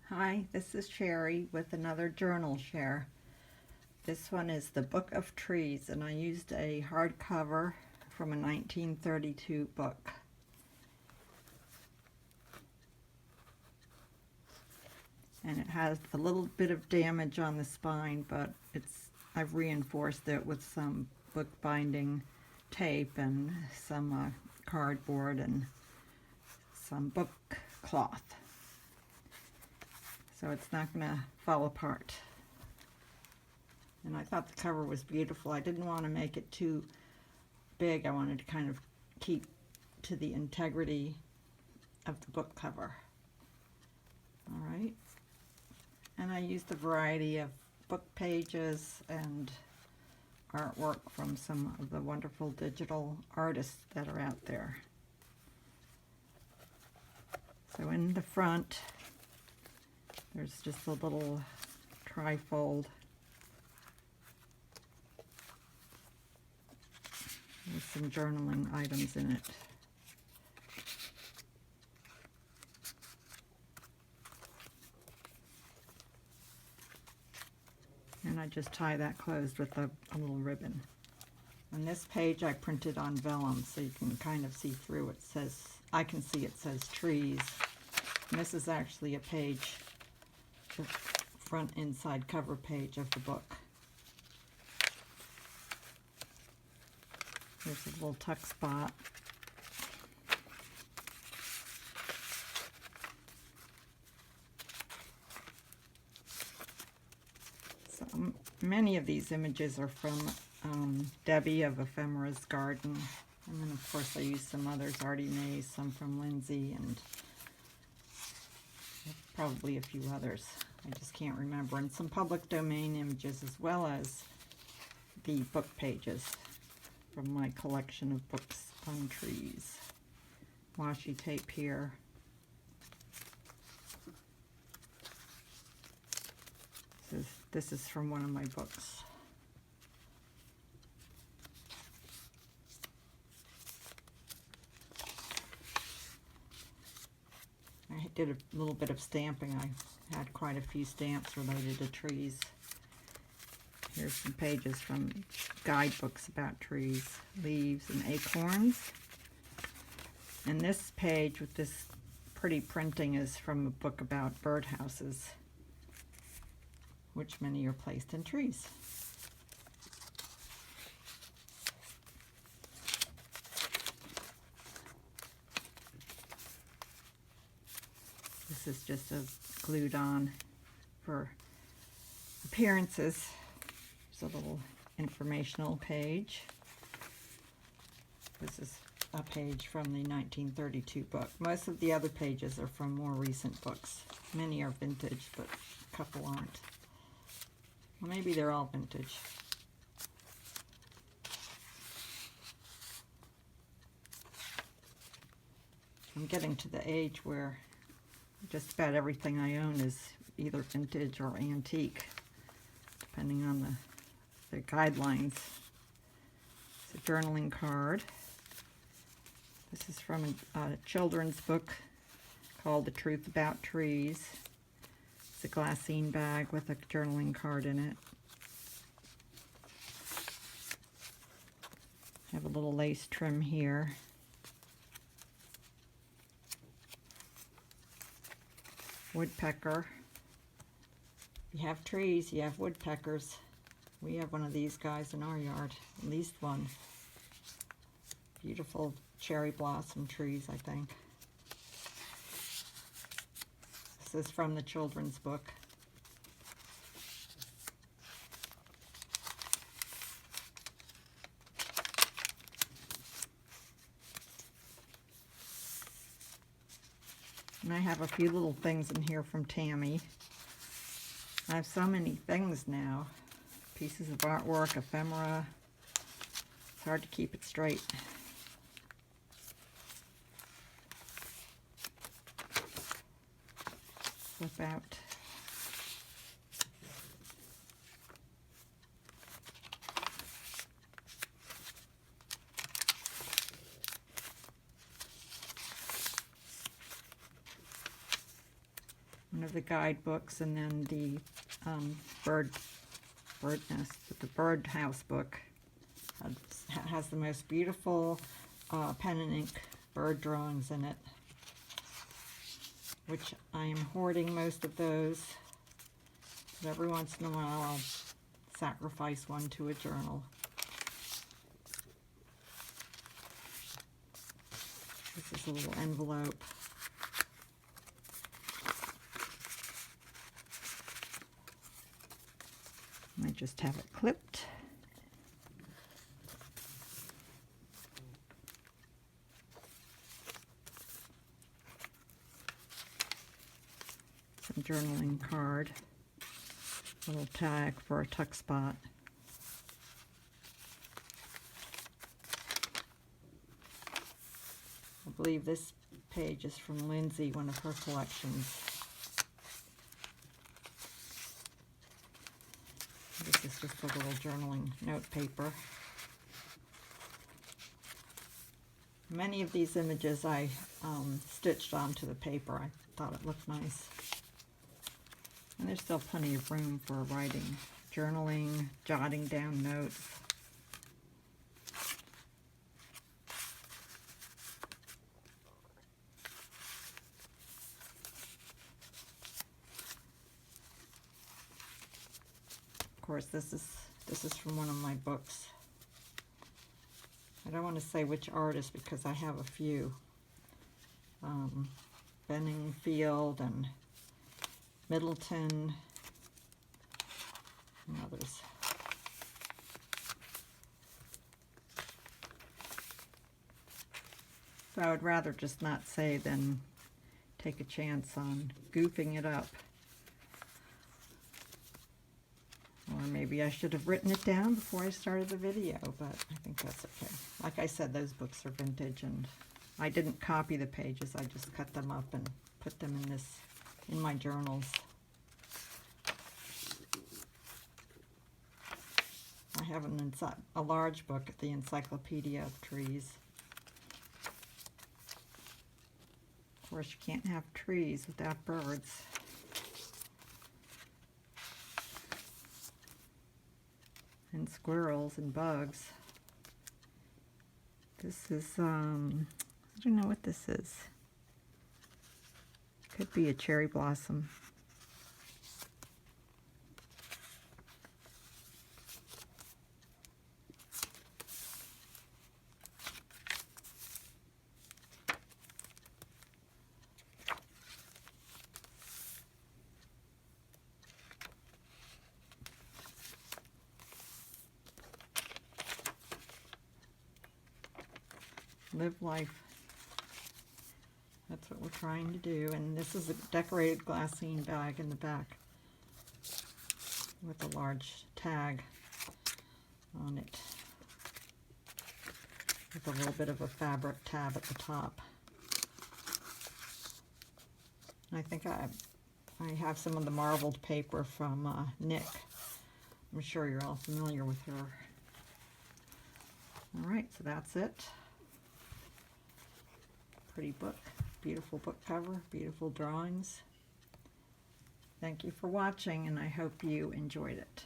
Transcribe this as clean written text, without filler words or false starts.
Hi, this is Sherry with another journal share. This one is The Book of Trees, and I used a hardcover from a 1932 book. And it has a little bit of damage on the spine, but I've reinforced it with some bookbinding tape and some cardboard and some book cloth. So it's not going to fall apart. And I thought the cover was beautiful. I didn't want to make it too big. I wanted to kind of keep to the integrity of the book cover. All right. And I used a variety of book pages and artwork from some of the wonderful digital artists that are out there. So in the front, there's just a little trifold with some journaling items in it. And I just tie that closed with a little ribbon. On this page I printed on vellum so you can kind of see through. It says, I can see it says trees. And this is actually a page, the front inside cover page of the book. There's a little tuck spot. So many of these images are from Debbie of Ephemera's Garden. And then of course I used some others, Artie Mays, some from Lindsay, and probably a few others. I just can't remember. And some public domain images as well as the book pages from my collection of books on trees. Washi tape here. This is from one of my books. I did a little bit of stamping. I had quite a few stamps related to trees. Here's some pages from guidebooks about trees, leaves, and acorns. And this page with this pretty printing is from a book about birdhouses, which many are placed in trees. This is just glued on for appearances. There's a little informational page. This is a page from the 1932 book. Most of the other pages are from more recent books. Many are vintage, but a couple aren't. Well, maybe they're all vintage. I'm getting to the age where just about everything I own is either vintage or antique, depending on the guidelines. It's a journaling card. This is from a children's book called The Truth About Trees. It's a glassine bag with a journaling card in it. I have a little lace trim here. Woodpecker. If you have trees, you have woodpeckers. We have one of these guys in our yard, at least one. Beautiful cherry blossom trees, I think. This is from the children's book. And I have a few little things in here from Tammy. I have so many things now. Pieces of artwork, ephemera. It's hard to keep it straight. Flip out. one of the guidebooks, and then the bird nest, but the bird house book has the most beautiful pen and ink bird drawings in it, which I am hoarding most of those. But every once in a while I'll sacrifice one to a journal. This is a little envelope. I just have it clipped. Some journaling card. A little tag for a tuck spot. I believe this page is from Lindsay, one of her collections. This is just a little journaling note paper. Many of these images I stitched onto the paper. I thought it looked nice. And there's still plenty of room for writing, journaling, jotting down notes. Of course, this is from one of my books. I don't want to say which artist because I have a few. Benningfield and Middleton and others. So I would rather just not say than take a chance on goofing it up. Or maybe I should have written it down before I started the video, but I think that's okay. Like I said, those books are vintage, and I didn't copy the pages. I just cut them up and put them in my journals. I have a large book, the Encyclopedia of Trees. Of course, you can't have trees without birds. And squirrels and bugs. This is, I don't know what this is. Could be a cherry blossom. Live life. That's what we're trying to do. And this is a decorated glassine bag in the back with a large tag on it with a little bit of a fabric tab at the top. And I think I have some of the marbled paper from Nick. I'm sure you're all familiar with her. All right, so that's it. Pretty book, beautiful book cover, beautiful drawings. Thank you for watching, and I hope you enjoyed it.